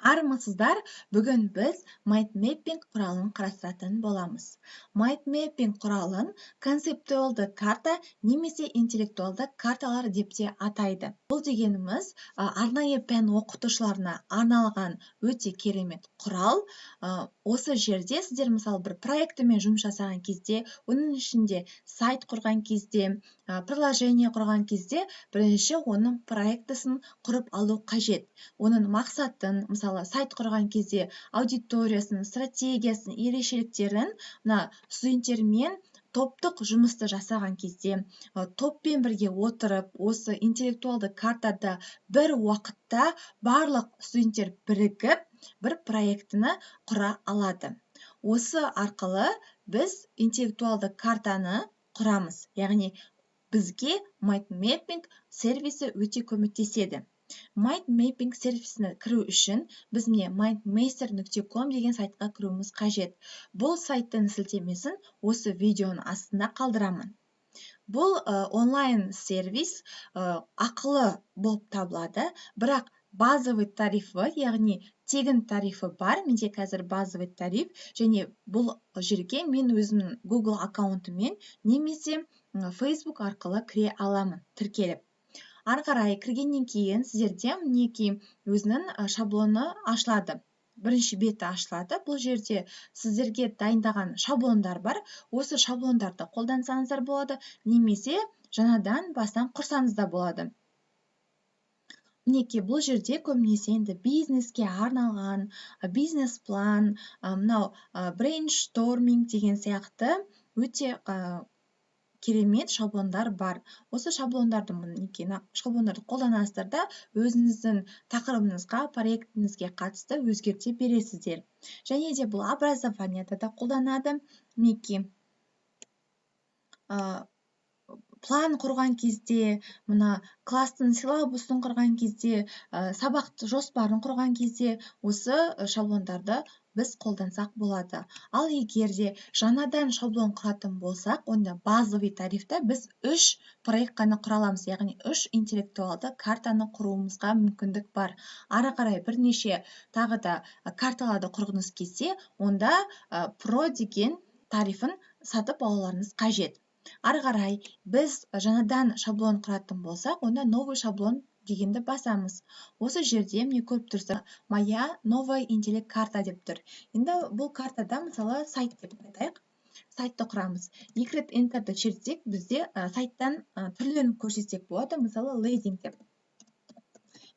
Армысыздар, бүгін біз MindMapping құралын қарастыратын боламыз. MindMapping құралын концептуалды карта немесе интеллектуалды карталар деп те атайды. Бұл дегеніміз арнайы пән оқытушыларына арналған өте керемет құрал. Осы жерде сіздер мысалы бір проектімен жұмыс жасаған кезде, оның ішінде сайт құрған кезде, приложение құрған кезде, бірінші оның проектісін құрып алу қажет. Оның мақсатын, мысалы сайт құрған кезде аудиториясын, стратегиясын, ерекшеліктерін студенттермен топтық жұмысты жасаған кезде, топпен бірге отырып, осы интеллектуалды картада бір уақытта барлық студенттер бірігіп, бір проектіні құра алады. Осы арқылы біз интеллектуалды картаны құрамыз, яғни бізге MindMapping сервисі өте көмектеседі. MindMapping сервисіне кіру үшін біз mindmaster.com деген сайтқа кіруіміз қажет. Бұл сайттың сілтемесін осы видеоның астында қалдырамын. Бұл онлайн сервис ақылы болып табылады, бірақ базовый тарифі, яғни тегін тарифі бар. Менде қазір базовый тариф, және бұл жерге мен өзімнің Google аккаунтымен немесе Facebook арқылы кіре аламын, тіркеліп. Ары қарай кіргеннен кейін сіздерде мінекей өзінің шаблоны ашылады. Бірінші беті ашылады. Бұл жерде сіздерге дайындаған шаблондар бар. Осы шаблондарды қолдансаңыздар болады, немесе жаңадан бастан құрсаңыз да болады. Мінекей бұл жерде көбінесе енді бизнеске арналған бизнес-план, брейншторминг деген сияқты өте керемет шаблондар бар. Осы шаблондарды қолданасыздар да өзіңіздің тақырыбыңызға, проектіңізге қатысты өзгерте бересіздер. Және де бұл образованияда да қолданады. Мінекей план құрған кезде, кластың силабусын құрған кезде, сабақты жоспарын құрған кезде осы шаблондарды біз қолдансақ болады. Ал егер де жаңадан шаблон құратын болсақ, онда базовый тарифта біз 3 проект қана құра аламыз, яғни 3 интеллектуалды картаны құруымызға мүмкіндік бар. Ары қарай бірнеше тағы да карталарды құрғыңыз келсе, онда Pro деген тарифін сатып алуларыңыз қажет. Ары қарай біз жаңадан шаблон құратын болсақ, онда новый шаблон дегенді басамыз. Осы жерде міне көріп тұрсыздар, моя новая интеллект карта деп тұр. Енді бұл картада мысалы сайт деп айтайық. Сайтты құрамыз. Екі рет энтерді чертсек, бізде сайттан түрлерін көрсетсек болады, мысалы лендинг деп.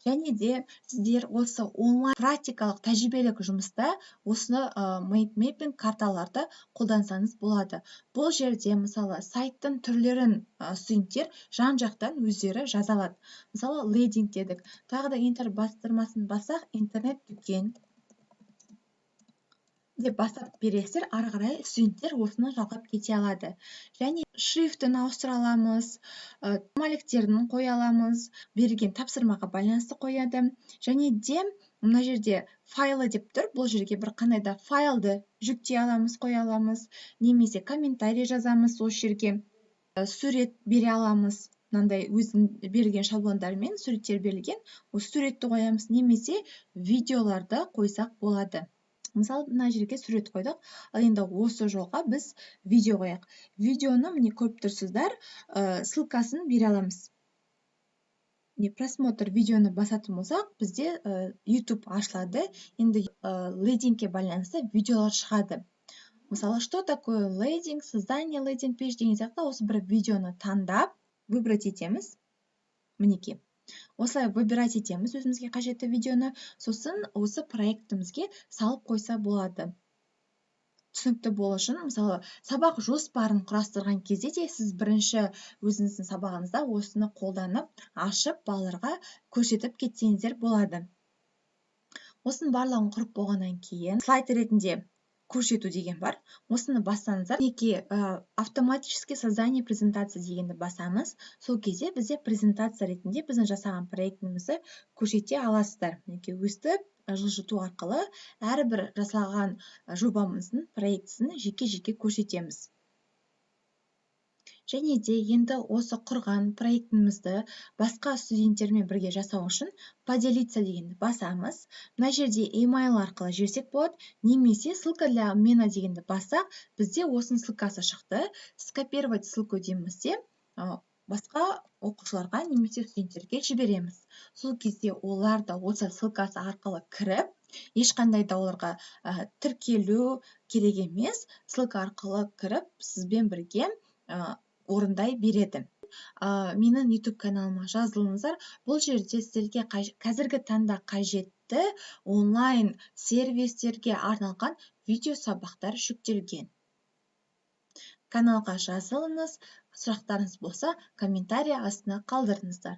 Және де сіздер осы онлайн практикалық тәжірибелік жұмыста осы MindMapping карталарды қолдансаңыз болады. Бұл жерде мысалы сайттың түрлерін студенттер жан-жақтан өздері жаза алады. Мысалы лендинг дедік. Тағы да интер бастырмасын бассақ, интернет-дүкен деп бастап бересіздер, ары қарай студенттер осыны жалғап кете алады. Және шрифтін ауыстыра аламыз, мәліктерін қоя аламыз, берілген тапсырмаға байланысты қояды. Және де мына жерде файлы деп тұр, бұл жерге бір қандай да файлды жүктей аламыз, қоя аламыз, немесе комментарий жазамыз, осы жерге сурет бере аламыз. Мынандай өзінің берілген шаблондармен суреттер берілген, осы суретті қоямыз, немесе видеоларды қойсақ болады. Мысалы, мына жерге сурет қойдық, ал енді осы жолға біз видео қояйық. Видеоны міне көріп тұрсыздар, ссылкасын бере аламыз. Просмотр видеоны басатын болсақ, бізде YouTube ашылады. Енді лендингке байланысты видеолар шығады. Мысалы, что такое лендинг, создание лендинг пейдж деген сияқты осы бір видеоны таңдап, выбрать етеміз. Мінекей. Осылай выбирать етеміз өзімізге қажетті видеоны, сосын осы проектімізге салып қойса болады. Түсінікті болу үшін, мысалы, сабақ жоспарын құрастырған кезде де сіз бірінші өзіңіздің сабағыңызда осыны қолданып, ашып, балаларға көрсетіп кетсеңіздер болады. Осының барлығын құрып болғаннан кейін, слайд ретінде көрсету деген бар. Осыны бассаңыздар, автоматически создание презентации дегенді басамыз. Сол кезде бізде презентация ретінде біздің жасаған проектімізді көрсете аласыздар. Өстіп, жылжыту арқылы әрбір жасалған жобамыздың проектісін жеке-жеке көрсетеміз. және де енді осы құрған проектімізді басқа студенттермен бірге жасау үшін поделиться дегенді басамыз. Мына жерде email арқылы жіберсек болады, немесе ссылка для обмена дегенді бассақ, бізде осының ссылкасы шықты. Скопировать ссылку дейміз де басқа оқушыларға немесе студенттерге жібереміз. Сол кезде олар да осы ссылкасы арқылы кіріп, ешқандай да оларға тіркелу керек емес, ссылка арқылы кіріп сізбен бірге орындай береді. Менің YouTube каналыма жазылыңыздар. Бұл жерде сіздерге қазіргі таңда қажетті онлайн сервистерге арналған видео сабақтар жүктелген. Каналға жазылыңыз, сұрақтарыңыз болса, комментарий астына қалдырыңыздар.